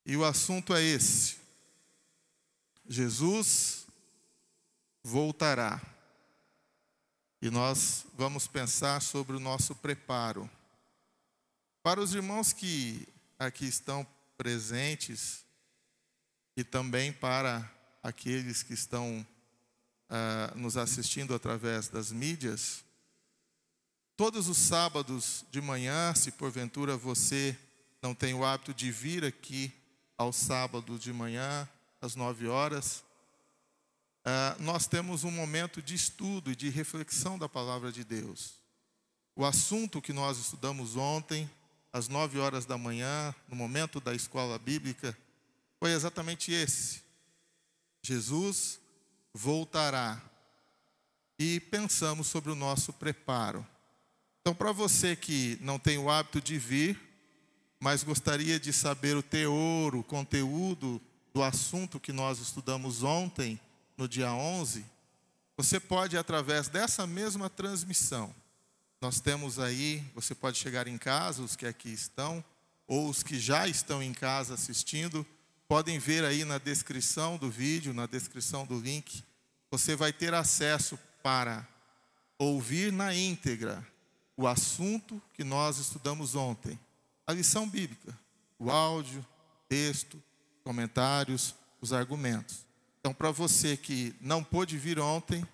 E o assunto é esse: Jesus voltará. E nós vamos pensar sobre o nosso preparo. Para os irmãos que aqui estão presentes e também para aqueles que estão nos assistindo através das mídias, todos os sábados de manhã, se porventura você não tem o hábito de vir aqui ao sábado de manhã, às 9 horas, nós temos um momento de estudo e de reflexão da palavra de Deus. O assunto que nós estudamos ontem, às 9 horas da manhã, no momento da escola bíblica, foi exatamente esse: Jesus voltará. E pensamos sobre o nosso preparo. Então, para você que não tem o hábito de vir, mas gostaria de saber o teor, o conteúdo do assunto que nós estudamos ontem, no dia 11, você pode, através dessa mesma transmissão, nós temos aí, você pode chegar em casa, os que aqui estão, ou os que já estão em casa assistindo, podem ver aí na descrição do vídeo, na descrição do link, você vai ter acesso para ouvir na íntegra o assunto que nós estudamos ontem, a lição bíblica, o áudio, o texto, comentários, os argumentos. Então, para você que não pôde vir ontem,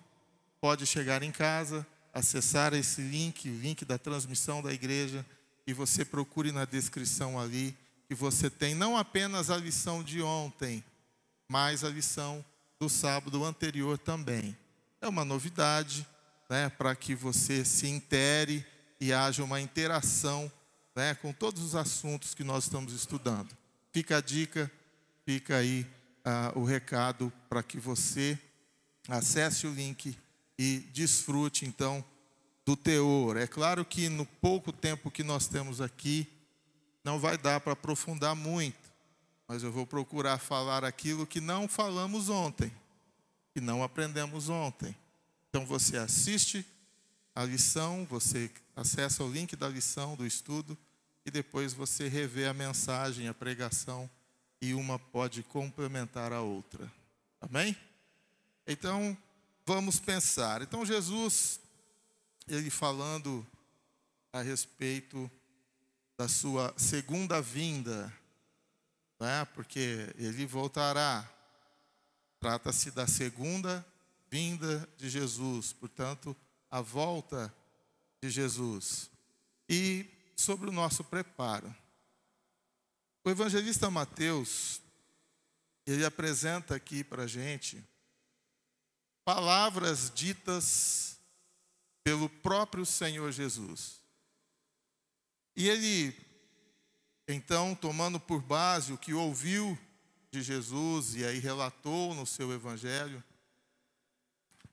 pode chegar em casa, acessar esse link, o link da transmissão da igreja, e você procure na descrição ali, que você tem não apenas a lição de ontem, mas a lição do sábado anterior também. É uma novidade, né, para que você se intere e haja uma interação, né, com todos os assuntos que nós estamos estudando. Fica a dica, fica aí o recado para que você acesse o link e desfrute então do teor. É claro que no pouco tempo que nós temos aqui, não vai dar para aprofundar muito, mas eu vou procurar falar aquilo que não falamos ontem, que não aprendemos ontem. Então você assiste a lição, você acessa o link da lição, do estudo, e depois você revê a mensagem, a pregação, e uma pode complementar a outra. Amém? Então, vamos pensar. Então, Jesus, ele falando a respeito da sua segunda vinda, né? Porque ele voltará. Trata-se da segunda vinda de Jesus, portanto, a volta de Jesus. E sobre o nosso preparo. O evangelista Mateus, ele apresenta aqui para a gente palavras ditas pelo próprio Senhor Jesus. E ele, então, tomando por base o que ouviu de Jesus e aí relatou no seu evangelho,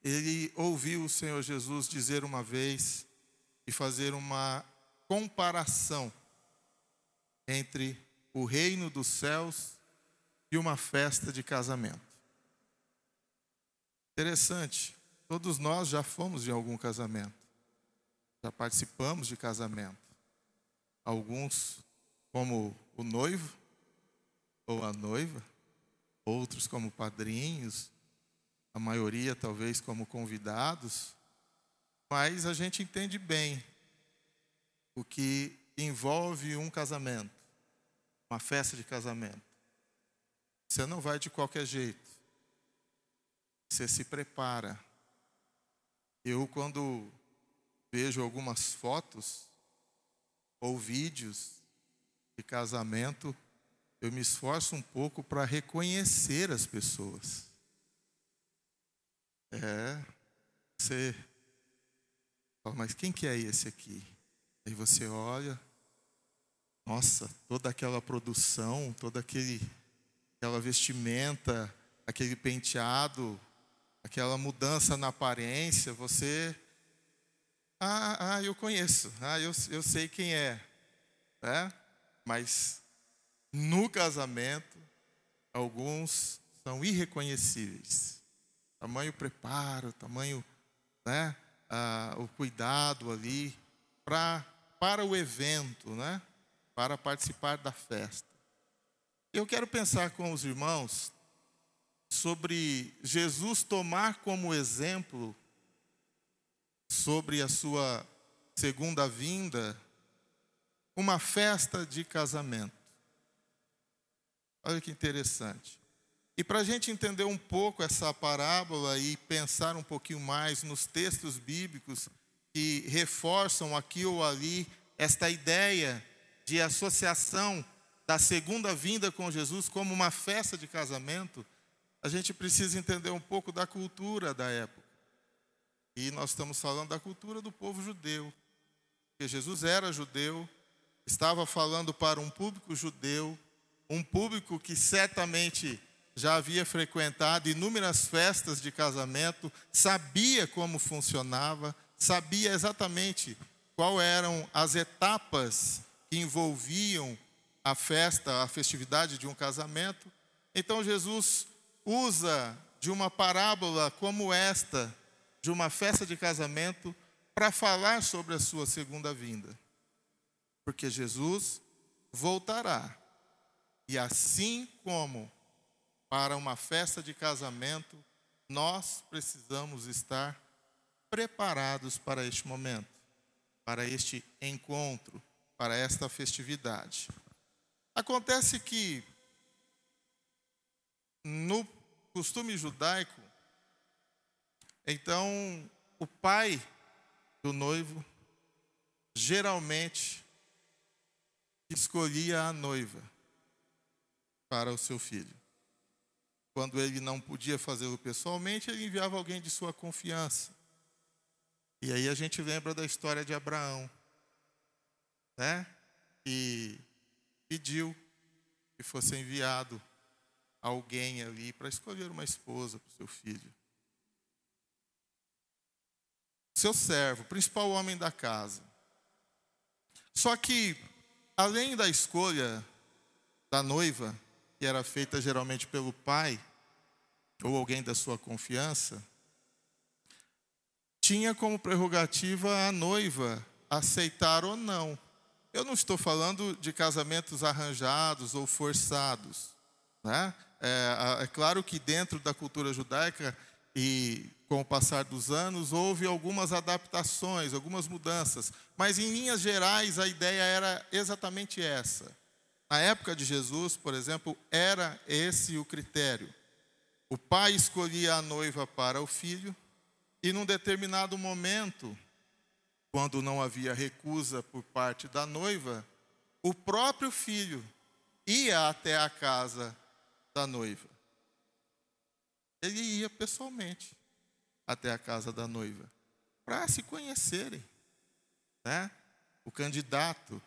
ele ouviu o Senhor Jesus dizer uma vez e fazer uma comparação entre o reino dos céus e uma festa de casamento. Interessante, todos nós já fomos de algum casamento, já participamos de casamento. Alguns como o noivo ou a noiva, outros como padrinhos, a maioria talvez como convidados, mas a gente entende bem o que envolve um casamento, uma festa de casamento. Você não vai de qualquer jeito, você se prepara. Eu, quando vejo algumas fotos ou vídeos de casamento, eu me esforço um pouco para reconhecer as pessoas. Você fala, mas quem que é esse aqui? Aí você olha, nossa, toda aquela produção, aquela vestimenta, aquele penteado, aquela mudança na aparência, você... eu conheço, eu sei quem é, né? Mas no casamento, alguns são irreconhecíveis. Tamanho preparo, tamanho, né? O cuidado ali para o evento, né? Para participar da festa. Eu quero pensar com os irmãos sobre Jesus tomar como exemplo sobre a sua segunda vinda uma festa de casamento. Olha que interessante. E para a gente entender um pouco essa parábola e pensar um pouquinho mais nos textos bíblicos que reforçam aqui ou ali esta ideia de associação da segunda vinda com Jesus como uma festa de casamento, a gente precisa entender um pouco da cultura da época. E nós estamos falando da cultura do povo judeu. Porque Jesus era judeu, estava falando para um público judeu, um público que certamente já havia frequentado inúmeras festas de casamento, sabia como funcionava, sabia exatamente quais eram as etapas que envolviam a festa, a festividade de um casamento. Então Jesus usa de uma parábola como esta, de uma festa de casamento, para falar sobre a sua segunda vinda. Porque Jesus voltará. E assim como para uma festa de casamento, nós precisamos estar preparados para este momento, para este encontro, para esta festividade. Acontece que, no costume judaico, então, o pai do noivo geralmente escolhia a noiva para o seu filho. Quando ele não podia fazê-lo pessoalmente, ele enviava alguém de sua confiança. E aí a gente lembra da história de Abraão, né? E pediu que fosse enviado alguém ali para escolher uma esposa para o seu filho. Seu servo, principal homem da casa. Só que, além da escolha da noiva, que era feita geralmente pelo pai, ou alguém da sua confiança, tinha como prerrogativa a noiva aceitar ou não. Eu não estou falando de casamentos arranjados ou forçados, né? É claro que dentro da cultura judaica e com o passar dos anos houve algumas adaptações, algumas mudanças, mas em linhas gerais a ideia era exatamente essa. Na época de Jesus, por exemplo, era esse o critério. O pai escolhia a noiva para o filho e num determinado momento, quando não havia recusa por parte da noiva, o próprio filho ia até a casa da noiva. Ele ia pessoalmente até a casa da noiva para se conhecerem, né? O candidato.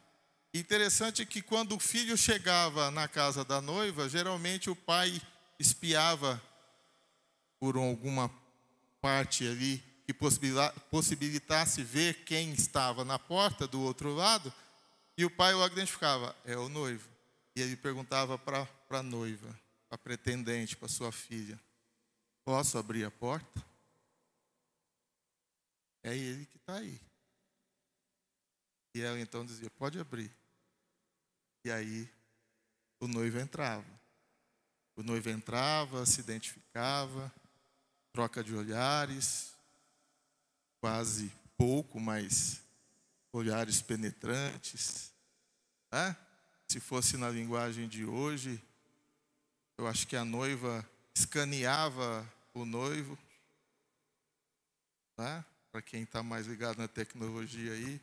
Interessante que quando o filho chegava na casa da noiva, geralmente o pai espiava por alguma parte ali que possibilitasse ver quem estava na porta do outro lado, e o pai logo identificava, é o noivo. E ele perguntava para a noiva, para a pretendente, para sua filha, posso abrir a porta? É ele que está aí. E ela então dizia, pode abrir. E aí o noivo entrava. O noivo entrava, se identificava, troca de olhares, quase pouco, mas olhares penetrantes, né? Se fosse na linguagem de hoje, eu acho que a noiva escaneava o noivo, né? Para quem está mais ligado na tecnologia aí,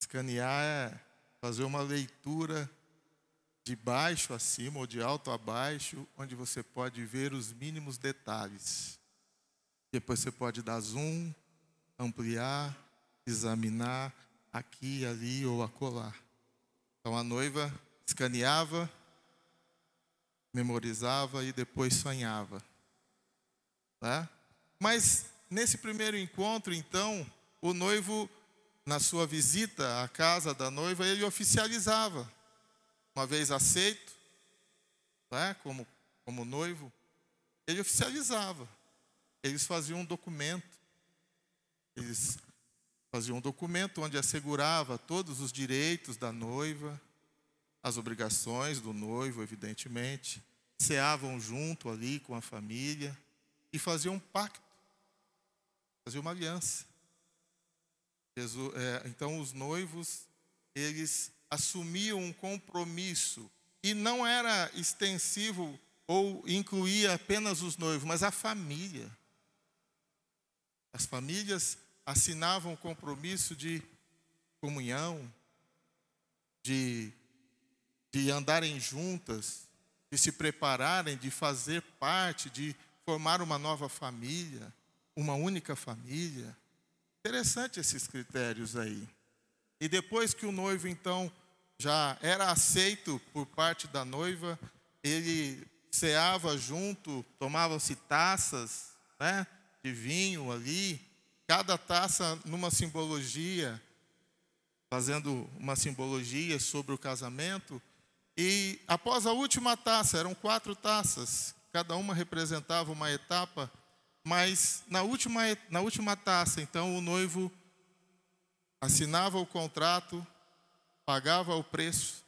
escanear é fazer uma leitura de baixo a cima ou de alto a baixo, onde você pode ver os mínimos detalhes. Depois você pode dar zoom, ampliar, examinar aqui, ali ou acolá. Então a noiva escaneava, memorizava e depois sonhava, né? Mas nesse primeiro encontro, então, o noivo, na sua visita à casa da noiva, ele oficializava. Uma vez aceito, né, como noivo, ele oficializava. Eles faziam um documento. Eles faziam um documento onde assegurava todos os direitos da noiva, as obrigações do noivo, evidentemente, ceavam junto ali com a família e faziam um pacto, faziam uma aliança. Então os noivos, eles assumiam um compromisso, e não era extensivo ou incluía apenas os noivos, mas a família. As famílias assinavam um compromisso de comunhão, de andarem juntas, de se prepararem, de fazer parte, de formar uma nova família, uma única família. Interessante esses critérios aí. E depois que o noivo, então, já era aceito por parte da noiva, ele ceava junto, tomavam-se taças, né, de vinho ali, cada taça numa simbologia, fazendo uma simbologia sobre o casamento. E após a última taça, eram 4 taças, cada uma representava uma etapa, mas na última taça, então, o noivo assinava o contrato, pagava o preço,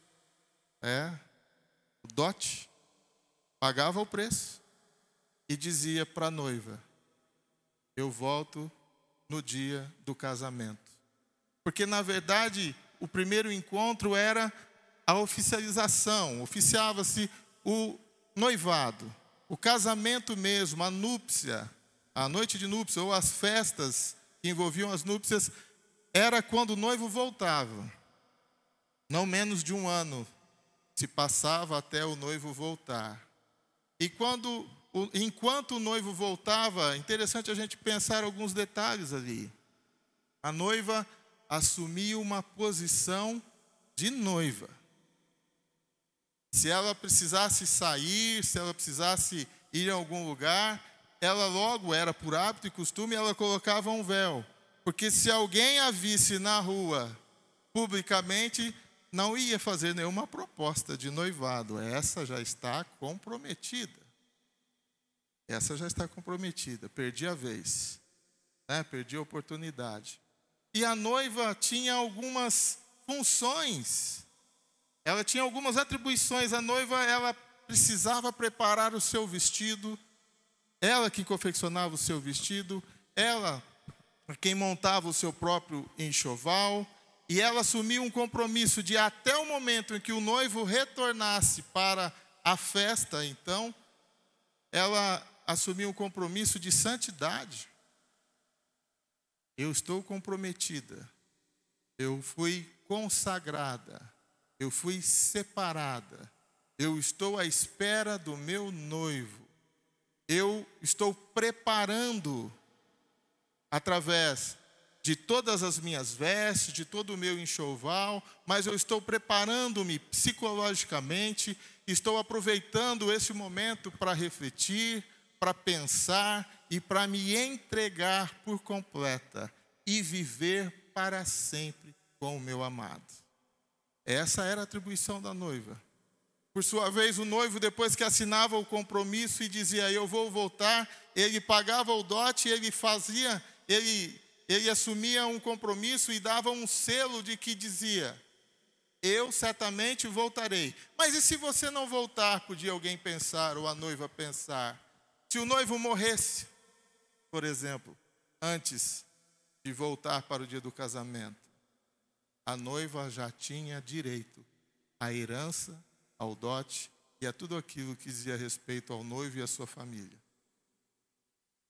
o dote, pagava o preço e dizia para a noiva: eu volto no dia do casamento. Porque, na verdade, o primeiro encontro era a oficialização, oficiava-se o noivado, o casamento mesmo, a núpcia, a noite de núpcia ou as festas que envolviam as núpcias, era quando o noivo voltava. Não menos de 1 ano se passava até o noivo voltar. E enquanto o noivo voltava, interessante a gente pensar alguns detalhes ali. A noiva assumia uma posição de noiva. Se ela precisasse sair, se ela precisasse ir a algum lugar, ela logo, era por hábito e costume, ela colocava um véu. Porque se alguém a visse na rua, publicamente, não ia fazer nenhuma proposta de noivado. Essa já está comprometida. Essa já está comprometida. Perdi a vez, né? Perdi a oportunidade. E a noiva tinha algumas funções. Ela tinha algumas atribuições. A noiva, ela precisava preparar o seu vestido. Ela que confeccionava o seu vestido. Ela quem montava o seu próprio enxoval. E ela assumia um compromisso de, até o momento em que o noivo retornasse para a festa, então, ela assumia um compromisso de santidade. Eu estou comprometida. Eu fui consagrada. Eu fui separada. Eu estou à espera do meu noivo. Eu estou preparando, através de todas as minhas vestes, de todo o meu enxoval, mas eu estou preparando-me psicologicamente, estou aproveitando esse momento para refletir, para pensar e para me entregar por completa e viver para sempre com o meu amado. Essa era a atribuição da noiva. Por sua vez, o noivo, depois que assinava o compromisso e dizia, eu vou voltar, ele pagava o dote, ele assumia um compromisso e dava um selo de que dizia, eu certamente voltarei. Mas e se você não voltar, podia alguém pensar, ou a noiva pensar? Se o noivo morresse, por exemplo, antes de voltar para o dia do casamento, a noiva já tinha direito à herança, ao dote e a tudo aquilo que dizia respeito ao noivo e à sua família.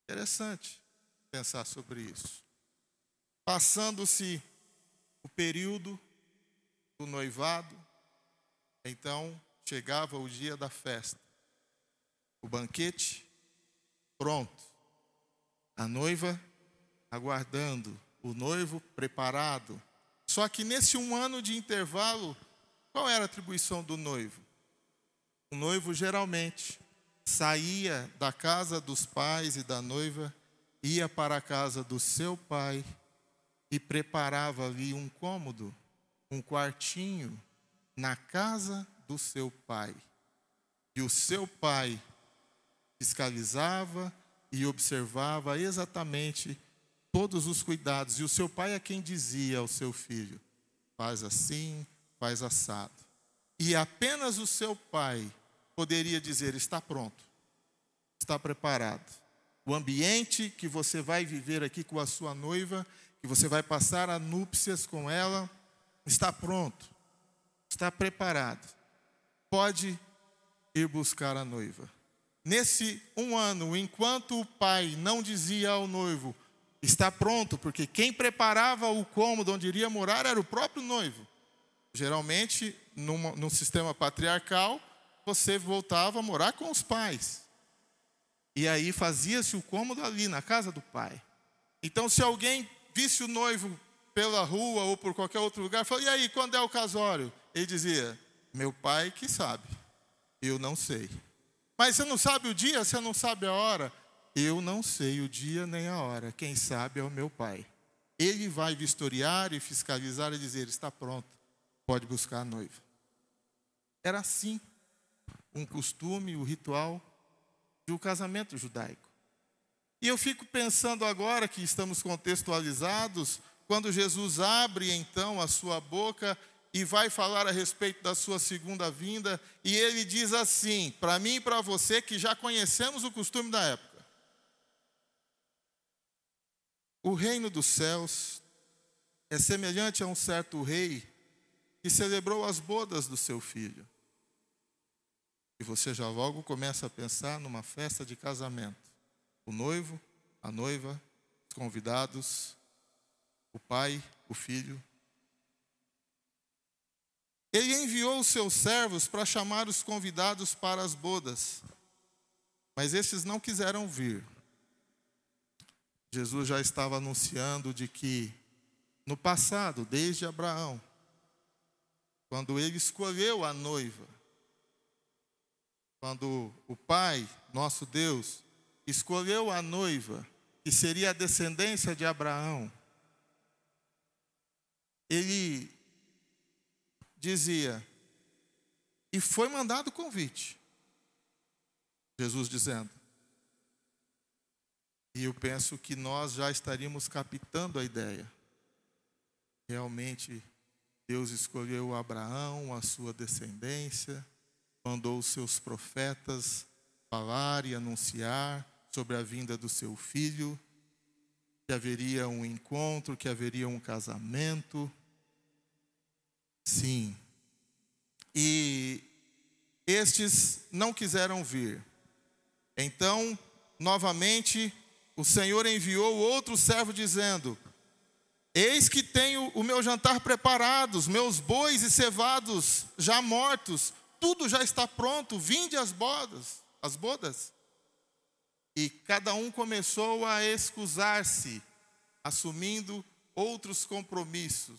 Interessante pensar sobre isso. Passando-se o período do noivado, então chegava o dia da festa. O banquete pronto. A noiva aguardando, o noivo preparado. Só que nesse 1 ano de intervalo, qual era a atribuição do noivo? O noivo geralmente saía da casa dos pais e da noiva, ia para a casa do seu pai e preparava ali um cômodo, um quartinho, na casa do seu pai. E o seu pai fiscalizava e observava exatamente todos os cuidados. E o seu pai é quem dizia ao seu filho, faz assim, faz assado. E apenas o seu pai poderia dizer: está pronto, está preparado. O ambiente que você vai viver aqui com a sua noiva, que você vai passar a núpcias com ela, está pronto, está preparado. Pode ir buscar a noiva. Nesse 1 ano, enquanto o pai não dizia ao noivo: está pronto, porque quem preparava o cômodo onde iria morar era o próprio noivo. Geralmente, num sistema patriarcal, você voltava a morar com os pais. E aí fazia-se o cômodo ali, na casa do pai. Então, se alguém visse o noivo pela rua ou por qualquer outro lugar, falava: e aí, quando é o casório? Ele dizia: meu pai que sabe, eu não sei. Mas você não sabe o dia, você não sabe a hora? Eu não sei o dia nem a hora, quem sabe é o meu pai. Ele vai vistoriar e fiscalizar e dizer: está pronto, pode buscar a noiva. Era assim um costume, o ritual do casamento judaico. E eu fico pensando agora que estamos contextualizados, quando Jesus abre então a sua boca e vai falar a respeito da sua segunda vinda, e ele diz assim, para mim e para você que já conhecemos o costume da época: o reino dos céus é semelhante a um certo rei que celebrou as bodas do seu filho. E você já logo começa a pensar numa festa de casamento. O noivo, a noiva, os convidados, o pai, o filho. Ele enviou os seus servos para chamar os convidados para as bodas, mas esses não quiseram vir. Jesus já estava anunciando de que no passado, desde Abraão, quando ele escolheu a noiva, quando o Pai, nosso Deus, escolheu a noiva, que seria a descendência de Abraão, ele dizia, e foi mandado o convite, Jesus dizendo. E eu penso que nós já estaríamos captando a ideia. Realmente, Deus escolheu Abraão, a sua descendência, mandou os seus profetas falar e anunciar sobre a vinda do seu filho, que haveria um encontro, que haveria um casamento. Sim. E estes não quiseram vir. Então, novamente, o Senhor enviou outro servo dizendo: eis que tenho o meu jantar preparado, os meus bois e cevados já mortos, tudo já está pronto, vinde às bodas. E cada um começou a excusar-se, assumindo outros compromissos,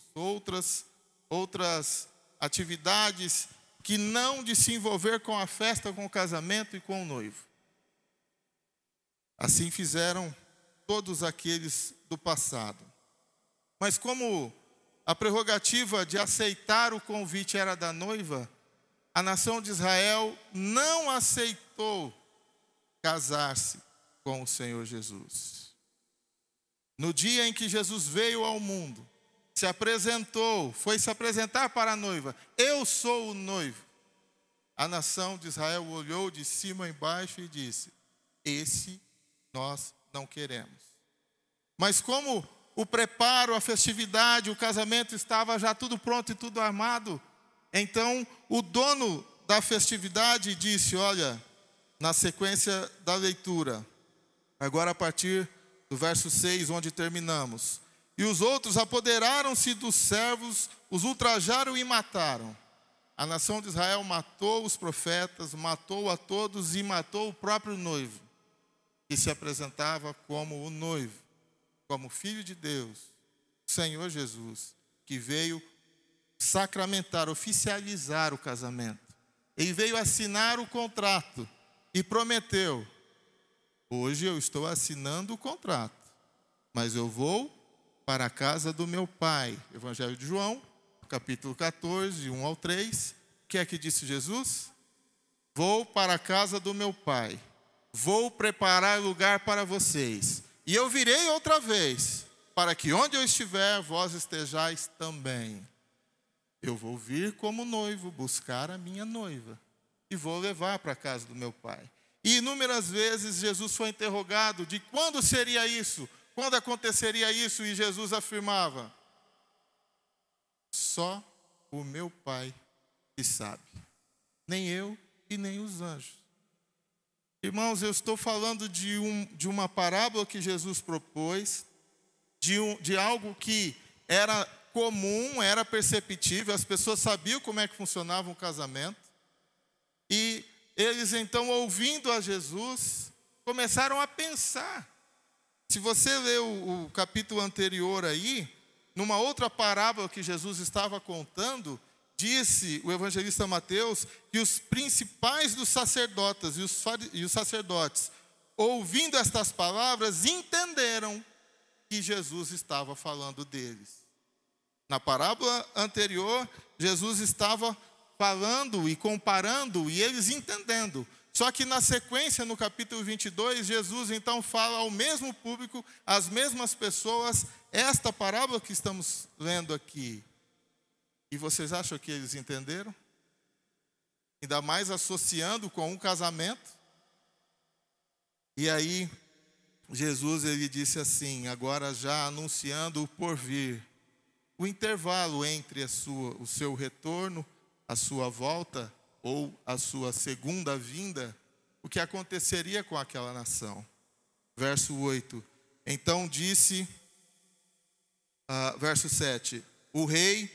outras atividades que não de se envolver com a festa, com o casamento e com o noivo. Assim fizeram todos aqueles do passado. Mas como a prerrogativa de aceitar o convite era da noiva, a nação de Israel não aceitou casar-se com o Senhor Jesus. No dia em que Jesus veio ao mundo, se apresentou, foi se apresentar para a noiva: eu sou o noivo. A nação de Israel olhou de cima a embaixo e disse: esse nós não queremos. Mas como o preparo, a festividade, o casamento estava já tudo pronto e tudo armado, então o dono da festividade disse, olha, na sequência da leitura, agora a partir do verso 6, onde terminamos: e os outros apoderaram-se dos servos, os ultrajaram e mataram. A nação de Israel matou os profetas, matou a todos e matou o próprio noivo, que se apresentava como o noivo, como Filho de Deus, Senhor Jesus, que veio sacramentar, oficializar o casamento. Ele veio assinar o contrato e prometeu: hoje eu estou assinando o contrato, mas eu vou para a casa do meu pai. Evangelho de João, capítulo 14, 1 ao 3. O que é que disse Jesus? Vou para a casa do meu pai, vou preparar lugar para vocês, e eu virei outra vez, para que onde eu estiver, vós estejais também. Eu vou vir como noivo buscar a minha noiva e vou levar para a casa do meu pai. E inúmeras vezes Jesus foi interrogado de quando seria isso, quando aconteceria isso, e Jesus afirmava: só o meu pai que sabe, nem eu e nem os anjos. Irmãos, eu estou falando de uma parábola que Jesus propôs, de algo que era comum, era perceptível, as pessoas sabiam como é que funcionava um casamento, e eles então, ouvindo a Jesus, começaram a pensar. Se você ler o capítulo anterior aí, numa outra parábola que Jesus estava contando, disse o evangelista Mateus que os principais dos sacerdotes e os sacerdotes, ouvindo estas palavras, entenderam que Jesus estava falando deles. Na parábola anterior, Jesus estava falando e comparando, e eles entendendo. Só que na sequência, no capítulo 22, Jesus então fala ao mesmo público, às mesmas pessoas, esta parábola que estamos lendo aqui. E vocês acham que eles entenderam? Ainda mais associando com um casamento. E aí, Jesus ele disse assim, agora já anunciando o porvir, o intervalo entre o seu retorno, a sua volta ou a sua segunda vinda, o que aconteceria com aquela nação. Verso 8. Então disse, verso 7, o rei,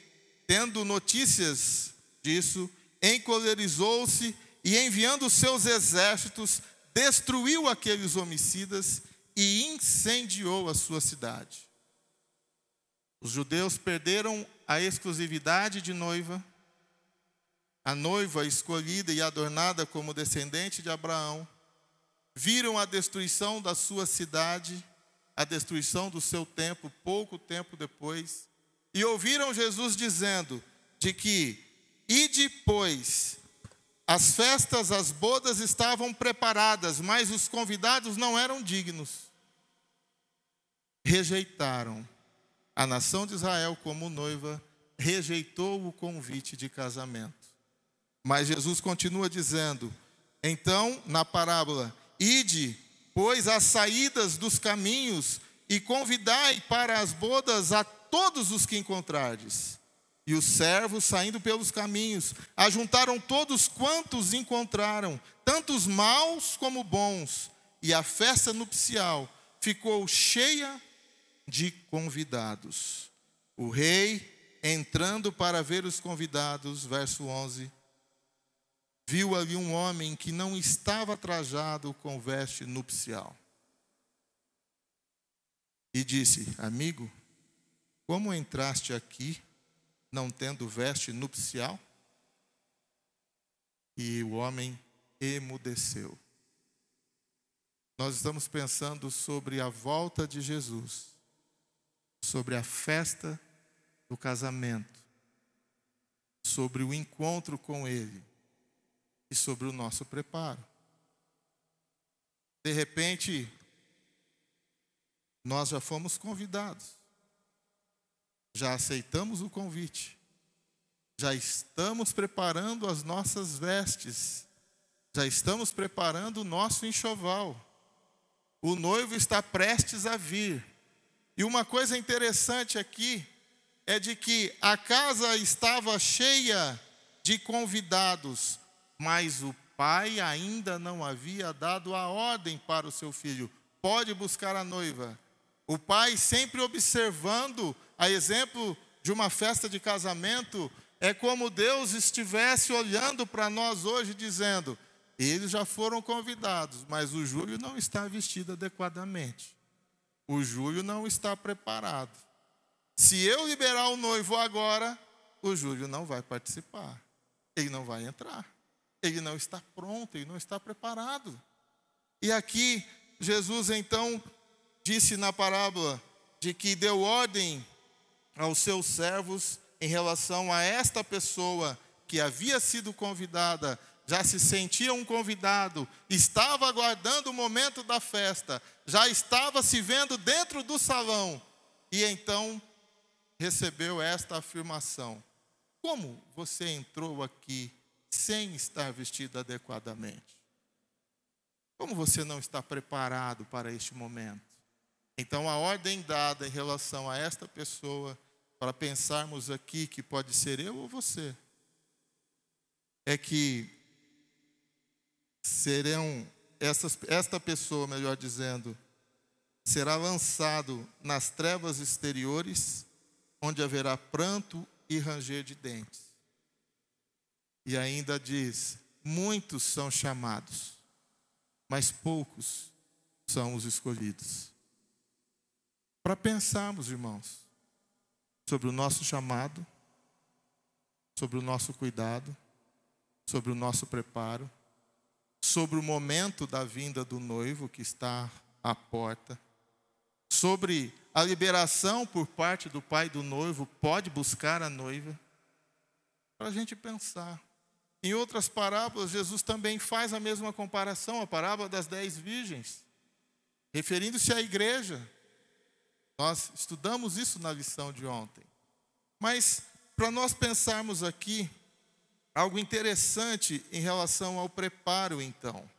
tendo notícias disso, encolerizou-se e, enviando os seus exércitos, destruiu aqueles homicidas e incendiou a sua cidade. Os judeus perderam a exclusividade de noiva, a noiva escolhida e adornada como descendente de Abraão, viram a destruição da sua cidade, a destruição do seu templo, pouco tempo depois, e ouviram Jesus dizendo de que, ide, pois, as festas, as bodas estavam preparadas, mas os convidados não eram dignos. Rejeitaram. A nação de Israel, como noiva, rejeitou o convite de casamento. Mas Jesus continua dizendo, então, na parábola, ide, pois, às saídas dos caminhos e convidai para as bodas a todos os que encontrardes. E os servos, saindo pelos caminhos, ajuntaram todos quantos encontraram, tanto os maus como bons, e a festa nupcial ficou cheia de convidados. O rei, entrando para ver os convidados, verso 11, viu ali um homem que não estava trajado com veste nupcial. E disse, amigo, como entraste aqui, não tendo veste nupcial? E o homem emudeceu. Nós estamos pensando sobre a volta de Jesus, sobre a festa do casamento, sobre o encontro com Ele e sobre o nosso preparo. De repente, nós já fomos convidados, já aceitamos o convite, já estamos preparando as nossas vestes, já estamos preparando o nosso enxoval. O noivo está prestes a vir. E uma coisa interessante aqui é de que a casa estava cheia de convidados, mas o pai ainda não havia dado a ordem para o seu filho, pode buscar a noiva. O pai, sempre observando, a exemplo de uma festa de casamento, é como Deus estivesse olhando para nós hoje dizendo, eles já foram convidados, mas o Júlio não está vestido adequadamente. O Júlio não está preparado. Se eu liberar o noivo agora, o Júlio não vai participar. Ele não vai entrar. Ele não está pronto, ele não está preparado. E aqui, Jesus então disse na parábola de que deu ordem aos seus servos em relação a esta pessoa que havia sido convidada, já se sentia um convidado, estava aguardando o momento da festa, já estava se vendo dentro do salão, e então recebeu esta afirmação: como você entrou aqui sem estar vestido adequadamente? Como você não está preparado para este momento? Então, a ordem dada em relação a esta pessoa, para pensarmos aqui que pode ser eu ou você, é que esta pessoa, melhor dizendo, será lançado nas trevas exteriores, onde haverá pranto e ranger de dentes. E ainda diz: muitos são chamados, mas poucos são os escolhidos. Para pensarmos, irmãos, sobre o nosso chamado, sobre o nosso cuidado, sobre o nosso preparo, sobre o momento da vinda do noivo que está à porta, sobre a liberação por parte do pai do noivo, pode buscar a noiva, para a gente pensar. Em outras parábolas, Jesus também faz a mesma comparação, a parábola das 10 virgens, referindo-se à igreja. Nós estudamos isso na lição de ontem. Mas, para nós pensarmos aqui, algo interessante em relação ao preparo, então.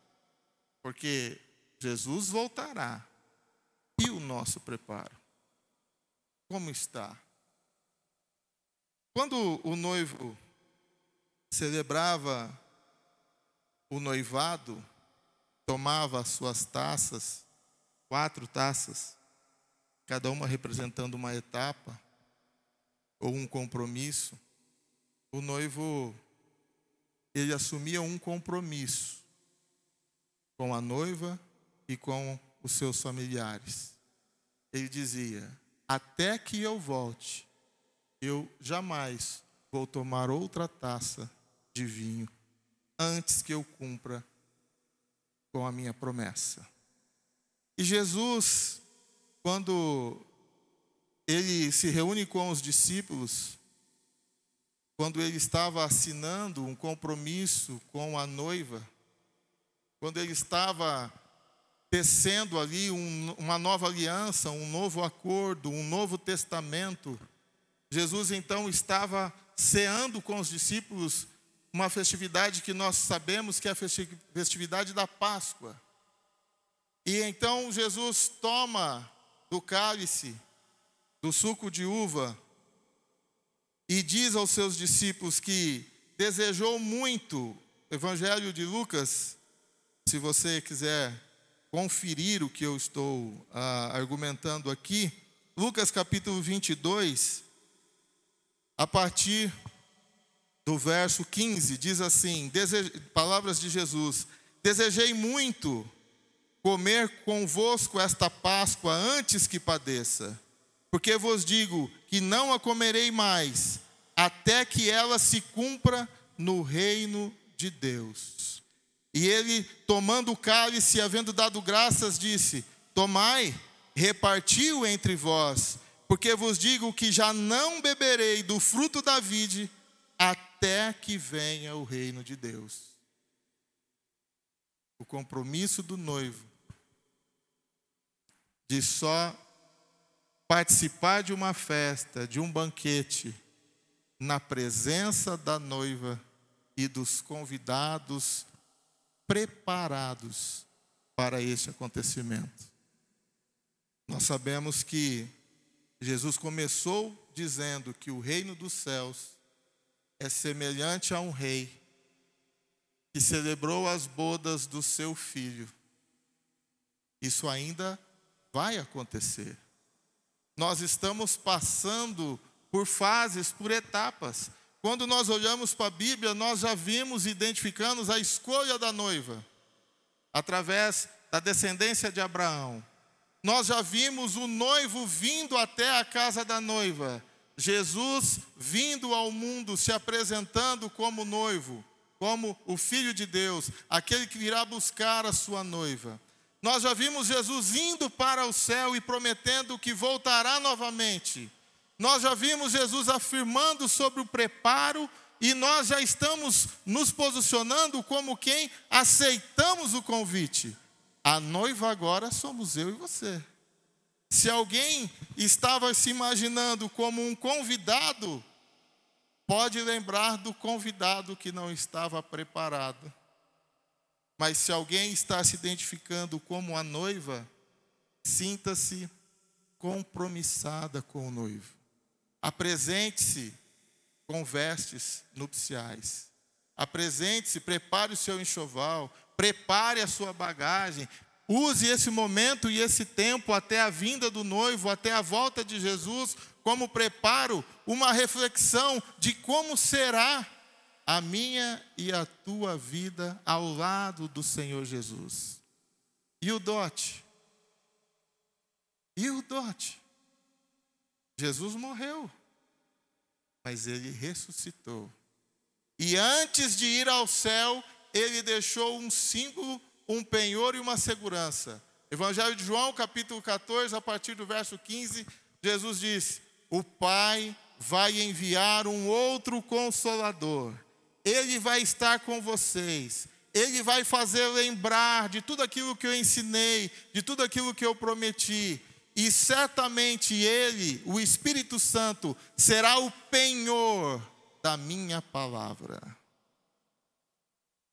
Porque Jesus voltará. E o nosso preparo? Como está? Quando o noivo celebrava o noivado, tomava as suas taças, 4 taças, cada uma representando uma etapa ou um compromisso, o noivo, ele assumia um compromisso com a noiva e com os seus familiares. Ele dizia: até que eu volte, eu jamais vou tomar outra taça de vinho antes que eu cumpra com a minha promessa. E Jesus, quando ele se reúne com os discípulos, quando ele estava assinando um compromisso com a noiva, quando ele estava tecendo ali uma nova aliança, um novo acordo, um novo testamento, Jesus então estava ceando com os discípulos uma festividade que nós sabemos que é a festividade da Páscoa. E então Jesus toma do cálice, do suco de uva, e diz aos seus discípulos que desejou muito. Evangelho de Lucas, se você quiser conferir o que eu estou argumentando aqui, Lucas capítulo 22, a partir do verso 15, diz assim, palavras de Jesus: desejei muito comer convosco esta Páscoa antes que padeça, porque vos digo que não a comerei mais, até que ela se cumpra no reino de Deus. E ele, tomando o cálice, havendo dado graças, disse: tomai, repartiu entre vós, porque vos digo que já não beberei do fruto da vide, até que venha o reino de Deus. O compromisso do noivo de só participar de uma festa, de um banquete, na presença da noiva e dos convidados preparados para este acontecimento. Nós sabemos que Jesus começou dizendo que o reino dos céus é semelhante a um rei que celebrou as bodas do seu filho. Isso ainda vai acontecer. Nós estamos passando por fases, por etapas. Quando nós olhamos para a Bíblia, nós já vimos e identificamos a escolha da noiva, através da descendência de Abraão. Nós já vimos o noivo vindo até a casa da noiva. Jesus vindo ao mundo, se apresentando como noivo, como o Filho de Deus, aquele que virá buscar a sua noiva. Nós já vimos Jesus indo para o céu e prometendo que voltará novamente. Nós já vimos Jesus afirmando sobre o preparo e nós já estamos nos posicionando como quem aceitamos o convite. A noiva agora somos eu e você. Se alguém estava se imaginando como um convidado, pode lembrar do convidado que não estava preparado. Mas se alguém está se identificando como a noiva, sinta-se compromissada com o noivo. Apresente-se com vestes nupciais. Apresente-se, prepare o seu enxoval, prepare a sua bagagem. Use esse momento e esse tempo até a vinda do noivo, até a volta de Jesus, como preparo, uma reflexão de como será a minha e a tua vida ao lado do Senhor Jesus. E o dote? E o dote? Jesus morreu, mas ele ressuscitou. E antes de ir ao céu, ele deixou um símbolo, um penhor e uma segurança. Evangelho de João, capítulo 14, a partir do verso 15, Jesus diz: o Pai vai enviar um outro Consolador. Ele vai estar com vocês. Ele vai fazer lembrar de tudo aquilo que eu ensinei, de tudo aquilo que eu prometi. E certamente Ele, o Espírito Santo, será o penhor da minha palavra.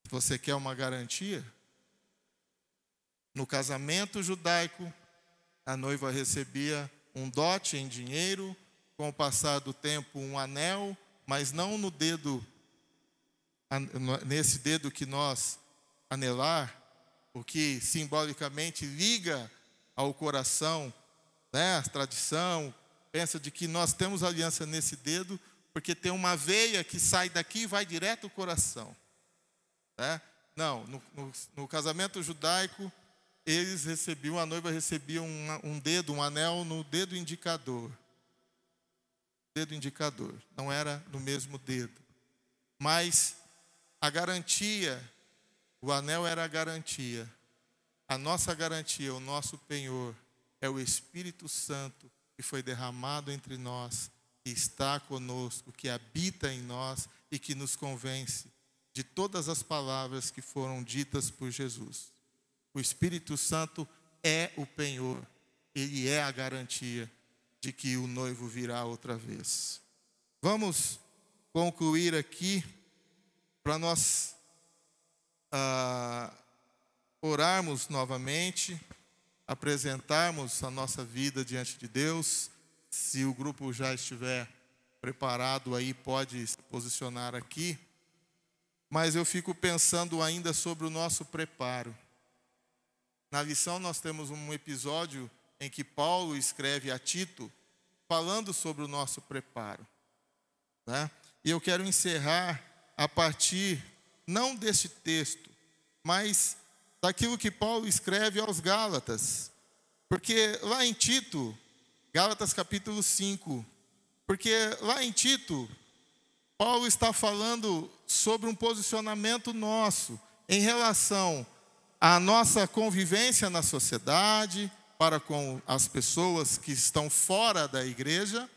Você quer uma garantia? No casamento judaico, a noiva recebia um dote em dinheiro, com o passar do tempo um anel, mas não no dedo, nesse dedo que nós anelar, o que simbolicamente liga ao coração, né? A tradição pensa de que nós temos aliança nesse dedo, porque tem uma veia que sai daqui e vai direto ao coração, né? Não, no casamento judaico, a noiva recebia um dedo, um anel no dedo indicador. Dedo indicador, não era no mesmo dedo. Mas a garantia, o anel era a garantia. A nossa garantia, o nosso penhor, é o Espírito Santo que foi derramado entre nós, que está conosco, que habita em nós e que nos convence de todas as palavras que foram ditas por Jesus. O Espírito Santo é o penhor, ele é a garantia de que o noivo virá outra vez. Vamos concluir aqui para nós orarmos novamente, apresentarmos a nossa vida diante de Deus. Se o grupo já estiver preparado aí, pode se posicionar aqui. Mas eu fico pensando ainda sobre o nosso preparo. Na lição nós temos um episódio em que Paulo escreve a Tito, falando sobre o nosso preparo, né? E eu quero encerrar a partir, não deste texto, mas daquilo que Paulo escreve aos Gálatas. Porque lá em Tito, Gálatas capítulo 5, porque lá em Tito, Paulo está falando sobre um posicionamento nosso em relação à nossa convivência na sociedade, para com as pessoas que estão fora da igreja,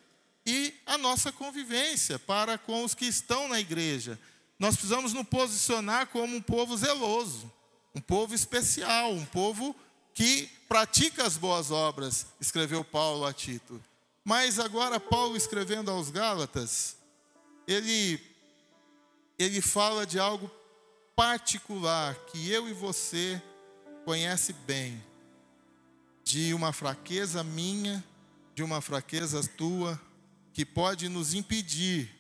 e a nossa convivência para com os que estão na igreja. Nós precisamos nos posicionar como um povo zeloso, um povo especial, um povo que pratica as boas obras, escreveu Paulo a Tito. Mas agora Paulo, escrevendo aos Gálatas, ele fala de algo particular que eu e você conhece bem, de uma fraqueza minha, de uma fraqueza tua, que pode nos impedir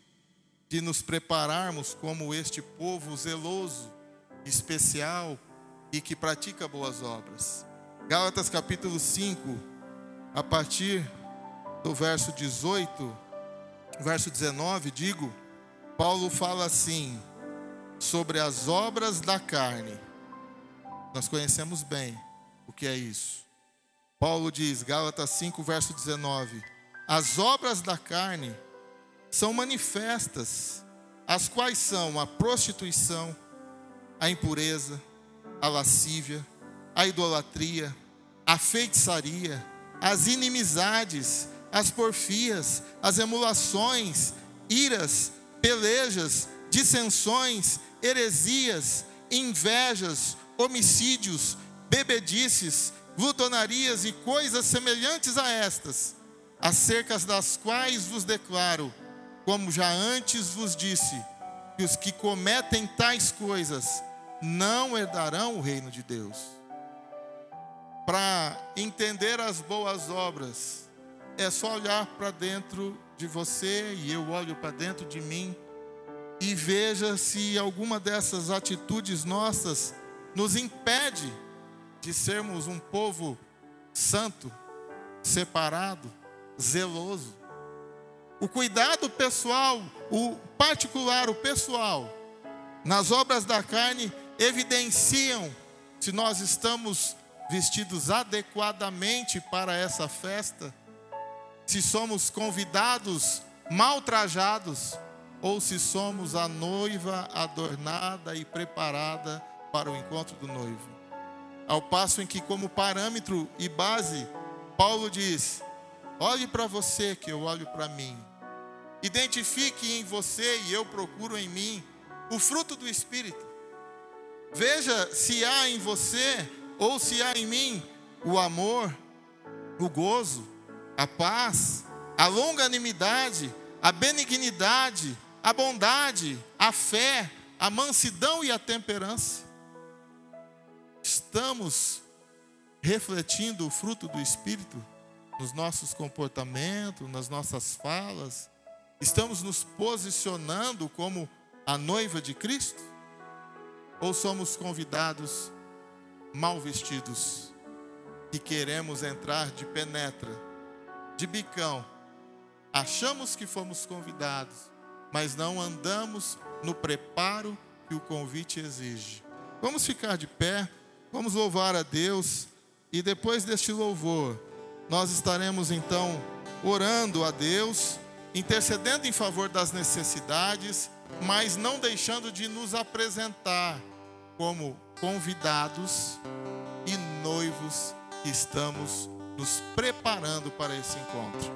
de nos prepararmos como este povo zeloso, especial e que pratica boas obras. Gálatas capítulo 5, a partir do verso 18, verso 19, Paulo fala assim, sobre as obras da carne. Nós conhecemos bem o que é isso. Paulo diz, Gálatas 5, verso 19, as obras da carne são manifestas, as quais são a prostituição, a impureza, a lascívia, a idolatria, a feitiçaria, as inimizades, as porfias, as emulações, iras, pelejas, dissensões, heresias, invejas, homicídios, bebedices, glutonarias e coisas semelhantes a estas, acerca das quais vos declaro, como já antes vos disse, que os que cometem tais coisas não herdarão o reino de Deus. Para entender as boas obras, é só olhar para dentro de você, e eu olho para dentro de mim, e veja se alguma dessas atitudes nossas nos impede de sermos um povo santo, separado, zeloso. O cuidado pessoal, o particular, o pessoal, nas obras da carne, evidenciam se nós estamos vestidos adequadamente para essa festa, se somos convidados mal trajados, ou se somos a noiva adornada e preparada para o encontro do noivo. Ao passo em que, como parâmetro e base, Paulo diz: olhe para você que eu olho para mim. Identifique em você e eu procuro em mim o fruto do Espírito. Veja se há em você ou se há em mim o amor, o gozo, a paz, a longanimidade, a benignidade, a bondade, a fé, a mansidão e a temperança. Estamos refletindo o fruto do Espírito nos nossos comportamentos, nas nossas falas? Estamos nos posicionando como a noiva de Cristo? Ou somos convidados mal vestidos, que queremos entrar de penetra, de bicão? Achamos que fomos convidados, mas não andamos no preparo que o convite exige. Vamos ficar de pé, vamos louvar a Deus, e depois deste louvor, nós estaremos então orando a Deus, intercedendo em favor das necessidades, mas não deixando de nos apresentar como convidados e noivos que estamos nos preparando para esse encontro.